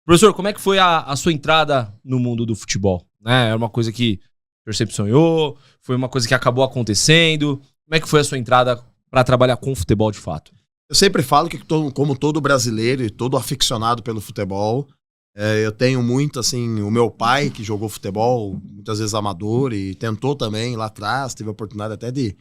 Professor, como é que foi a sua entrada no mundo do futebol? Né? Era uma coisa que o senhor sempre sonhou? Foi uma coisa que acabou acontecendo? Como é que foi a sua entrada para trabalhar com futebol de fato? Eu sempre falo que, como todo brasileiro e todo aficionado pelo futebol, eu tenho muito, assim, o meu pai que jogou futebol, muitas vezes amador, e tentou também lá atrás, teve a oportunidade até de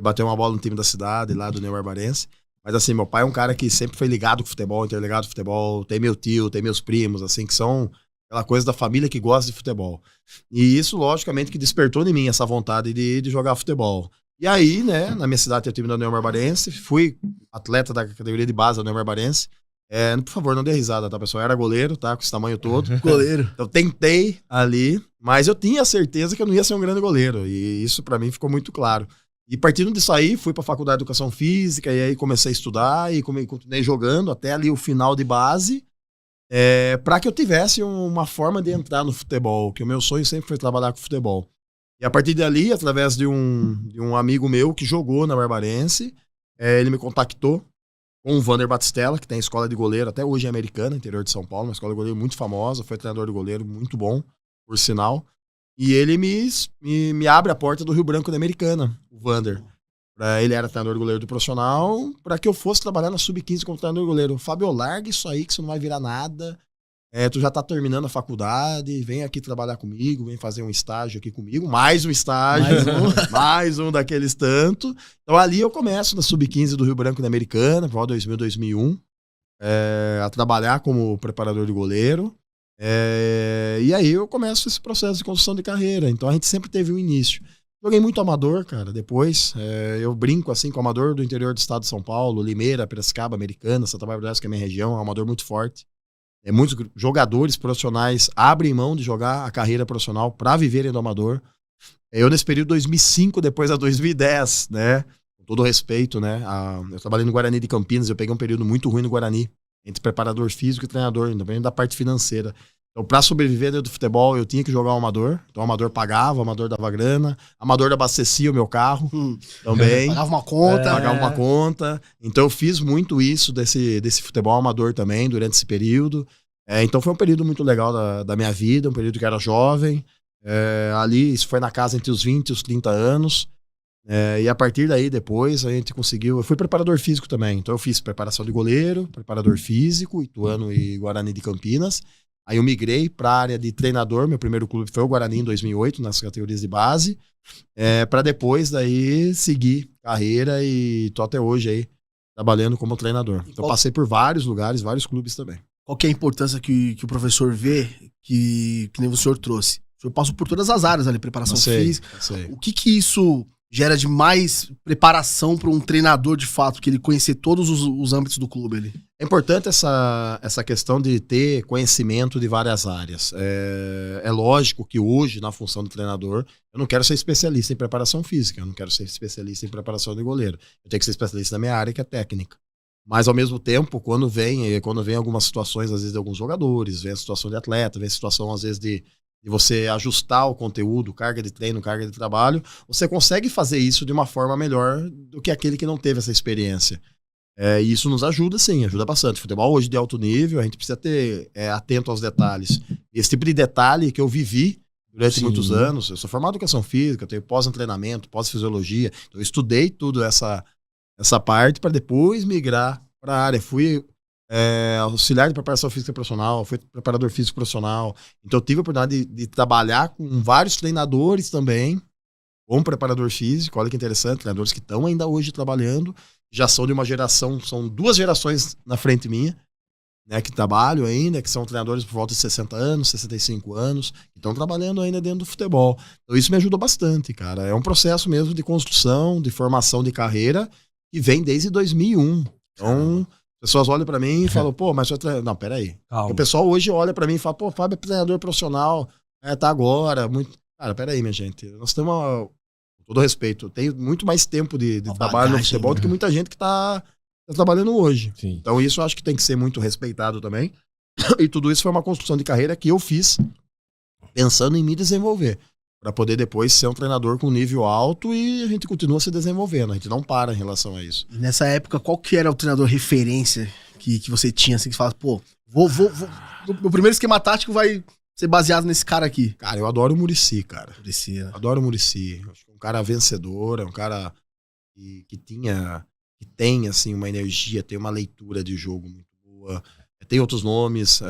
bater uma bola no time da cidade, lá do Neo Barbarense. Mas assim, meu pai é um cara que sempre foi ligado com futebol, interligado com futebol, tem meu tio, tem meus primos, assim, que são aquela coisa da família que gosta de futebol. E isso, logicamente, que despertou em mim essa vontade de jogar futebol. E aí, né, na minha cidade tem o time da Neo Barbarense, fui atleta da categoria de base da Neo Barbarense. Por favor, não dê risada, tá, pessoal? Eu era goleiro, tá? Com esse tamanho todo. Goleiro. Eu tentei ali, mas eu tinha certeza que eu não ia ser um grande goleiro. E isso pra mim ficou muito claro. E partindo disso aí, fui pra faculdade de Educação Física, e aí comecei a estudar e continuei jogando até ali o final de base, pra que eu tivesse uma forma de entrar no futebol, que o meu sonho sempre foi trabalhar com futebol. E a partir dali, através de um amigo meu que jogou na Barbarense, ele me contactou com o Vander Batistella, que tem escola de goleiro, até hoje é americana, interior de São Paulo, uma escola de goleiro muito famosa, foi treinador de goleiro muito bom, por sinal. E ele me abre a porta do Rio Branco da Americana, o Vander. Ele era treinador de goleiro do profissional, para que eu fosse trabalhar na Sub-15 como treinador de goleiro. Fábio, larga isso aí que você não vai virar nada. Tu já tá terminando a faculdade, vem aqui trabalhar comigo, vem fazer um estágio aqui comigo, mais um estágio, mais um daqueles tanto. Então ali eu começo na Sub-15 do Rio Branco da Americana, por 2000, 2001, a trabalhar como preparador de goleiro. E aí eu começo esse processo de construção de carreira. Então a gente sempre teve um início. Joguei muito amador, cara, depois. Eu brinco assim com o amador do interior do estado de São Paulo, Limeira, Piracicaba, Americana, Santa Bárbara do Oeste, que é a minha região, é um amador muito forte. Muitos jogadores profissionais abrem mão de jogar a carreira profissional para viverem do amador. Eu, nesse período 2005, depois a 2010, né? Com todo respeito, né? Eu trabalhei no Guarani de Campinas, eu peguei um período muito ruim no Guarani, entre preparador físico e treinador, independente da parte financeira. Então, para sobreviver dentro do futebol, eu tinha que jogar o amador. Então, o amador pagava, o amador dava grana, o amador abastecia o meu carro também. Pagava uma conta. Pagava uma conta. Então, eu fiz muito isso desse futebol amador também, durante esse período. Então, foi um período muito legal da minha vida, um período que era jovem. Ali, isso foi na casa entre os 20 e os 30 anos. E a partir daí, depois, a gente conseguiu... Eu fui preparador físico também. Então, eu fiz preparação de goleiro, preparador físico, Ituano e Guarani de Campinas. Aí eu migrei para a área de treinador, meu primeiro clube foi o Guarani em 2008, nas categorias de base, para depois daí seguir carreira e tô até hoje aí trabalhando como treinador. Então passei por vários lugares, vários clubes também. Qual que é a importância que o professor vê que nem o senhor trouxe? O senhor passou por todas as áreas ali, preparação física. O que isso gera de mais preparação para um treinador de fato, que ele conhecer todos os âmbitos do clube ali? É importante essa questão de ter conhecimento de várias áreas. É lógico que hoje, na função do treinador, eu não quero ser especialista em preparação física, eu não quero ser especialista em preparação de goleiro. Eu tenho que ser especialista na minha área, que é técnica. Mas, ao mesmo tempo, quando vem algumas situações, às vezes, de alguns jogadores, vem a situação de atleta, vem a situação, às vezes, de você ajustar o conteúdo, carga de treino, carga de trabalho, você consegue fazer isso de uma forma melhor do que aquele que não teve essa experiência. E isso nos ajuda, sim, ajuda bastante. Futebol hoje de alto nível, a gente precisa ter atento aos detalhes. Esse tipo de detalhe que eu vivi durante muitos anos, eu sou formado em educação física, tenho pós-treinamento, pós-fisiologia, então eu estudei tudo essa parte para depois migrar para a área. Fui auxiliar de preparação física profissional, fui preparador físico profissional, então eu tive a oportunidade de trabalhar com vários treinadores também, como preparador físico. Olha que interessante, treinadores que estão ainda hoje trabalhando, já são de uma geração, são 2 gerações na frente minha, né, que trabalham ainda, que são treinadores por volta de 60 anos, 65 anos, que estão trabalhando ainda dentro do futebol. Então isso me ajudou bastante, cara. É um processo mesmo de construção, de formação de carreira, que vem desde 2001. Então, as pessoas olham pra mim e falam, pô, mas... Não, peraí. O pessoal hoje olha pra mim e fala, pô, Fábio é treinador profissional, tá agora, muito... Cara, peraí, minha gente, nós temos, com todo respeito, tem muito mais tempo de trabalho no futebol do que muita gente que tá trabalhando hoje. Sim. Então isso eu acho que tem que ser muito respeitado também. E tudo isso foi uma construção de carreira que eu fiz pensando em me desenvolver, para poder depois ser um treinador com nível alto, e a gente continua se desenvolvendo, a gente não para em relação a isso. E nessa época, qual que era o treinador referência que você tinha, assim, que você fala, pô, Meu primeiro esquema tático vai ser baseado nesse cara aqui. Cara, eu adoro o Muricy, cara. Muricy, né? Adoro o Muricy. Acho que é um cara vencedor, é um cara que tem, assim, uma energia, tem uma leitura de jogo muito boa. Tem outros nomes,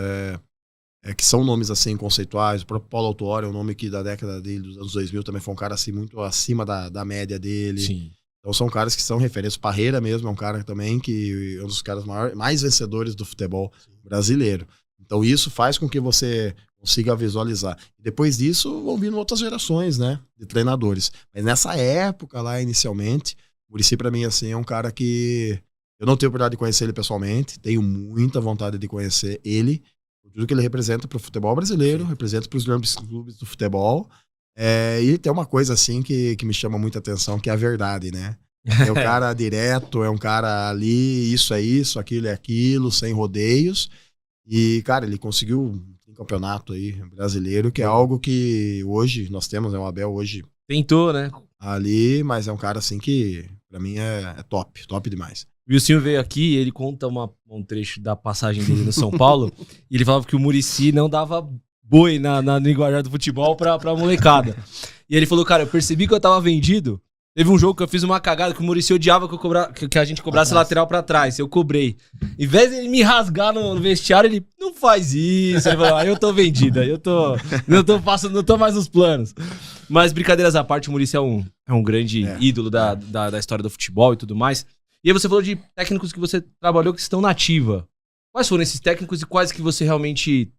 que são nomes, assim, conceituais. O próprio Paulo Autuori é um nome que da década dele, dos anos 2000, também foi um cara, assim, muito acima da média dele. Sim. Então são caras que são referências. Parreira mesmo é um cara também que é um dos caras mais vencedores do futebol brasileiro. Então isso faz com que você consiga visualizar. E depois disso vão vindo outras gerações, né, de treinadores. Mas nessa época lá, inicialmente, o Muricy pra mim, assim, é um cara que eu não tenho oportunidade de conhecer ele pessoalmente, tenho muita vontade de conhecer ele, por tudo que ele representa pro futebol brasileiro, representa pros grandes clubes do futebol. E tem uma coisa assim que me chama muita atenção, que é a verdade, né? É um cara direto, é um cara ali, isso é isso, aquilo é aquilo, sem rodeios. E, cara, ele conseguiu um campeonato aí brasileiro, que é algo que hoje nós temos, né? O Abel hoje tentou, né? Ali, mas é um cara assim que pra mim é top demais. O Wilson veio aqui, ele conta um trecho da passagem dele no São Paulo, e ele falava que o Muricy não dava boi na linguajar do futebol pra molecada. E ele falou, cara, eu percebi que eu tava vendido. Teve um jogo que eu fiz uma cagada que o Muricy odiava que a gente cobrasse lateral pra trás. Eu cobrei. Em vez de ele me rasgar no vestiário, ele não faz isso. Ele falou, eu tô vendida, não tô mais nos planos. Mas brincadeiras à parte, o Muricy é um grande ídolo da história do futebol e tudo mais. E aí você falou de técnicos que você trabalhou que estão na ativa. Quais foram esses técnicos e quais que você realmente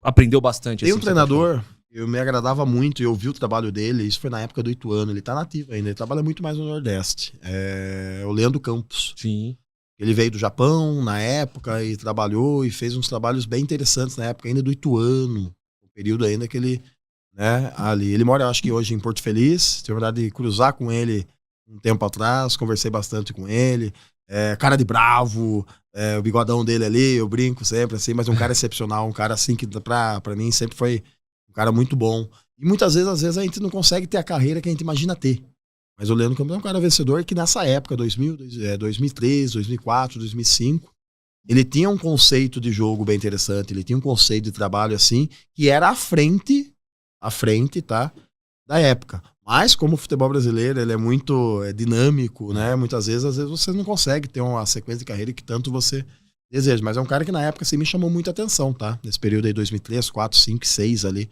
aprendeu bastante? Tem um treinador, eu me agradava muito, eu vi o trabalho dele, isso foi na época do Ituano, ele tá nativo ainda, ele trabalha muito mais no Nordeste. É o Leandro Campos. Sim. Ele veio do Japão na época e trabalhou e fez uns trabalhos bem interessantes na época ainda do Ituano, o período ainda que ele, né, ali. Ele mora, acho que hoje em Porto Feliz, tive a verdade de cruzar com ele um tempo atrás, conversei bastante com ele, cara de bravo, o bigodão dele ali, eu brinco sempre assim, mas um cara excepcional, um cara assim que pra mim sempre foi um cara muito bom. E muitas vezes, às vezes, a gente não consegue ter a carreira que a gente imagina ter. Mas o Leandro Campos é um cara vencedor que nessa época, 2003, 2004, 2005, ele tinha um conceito de jogo bem interessante, ele tinha um conceito de trabalho assim, que era à frente, tá, da época. Mas como o futebol brasileiro, ele é muito dinâmico, né? Muitas vezes, às vezes você não consegue ter uma sequência de carreira que tanto você deseja. Mas é um cara que na época assim, me chamou muita atenção, tá? Nesse período aí, 2003, 2004, 2005, 2006 ali.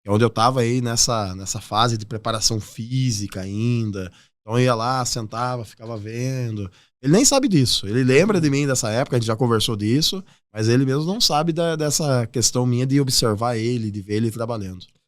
É onde eu tava aí nessa fase de preparação física ainda. Então eu ia lá, sentava, ficava vendo. Ele nem sabe disso. Ele lembra de mim dessa época, a gente já conversou disso, mas ele mesmo não sabe dessa questão minha de observar ele, de ver ele trabalhando.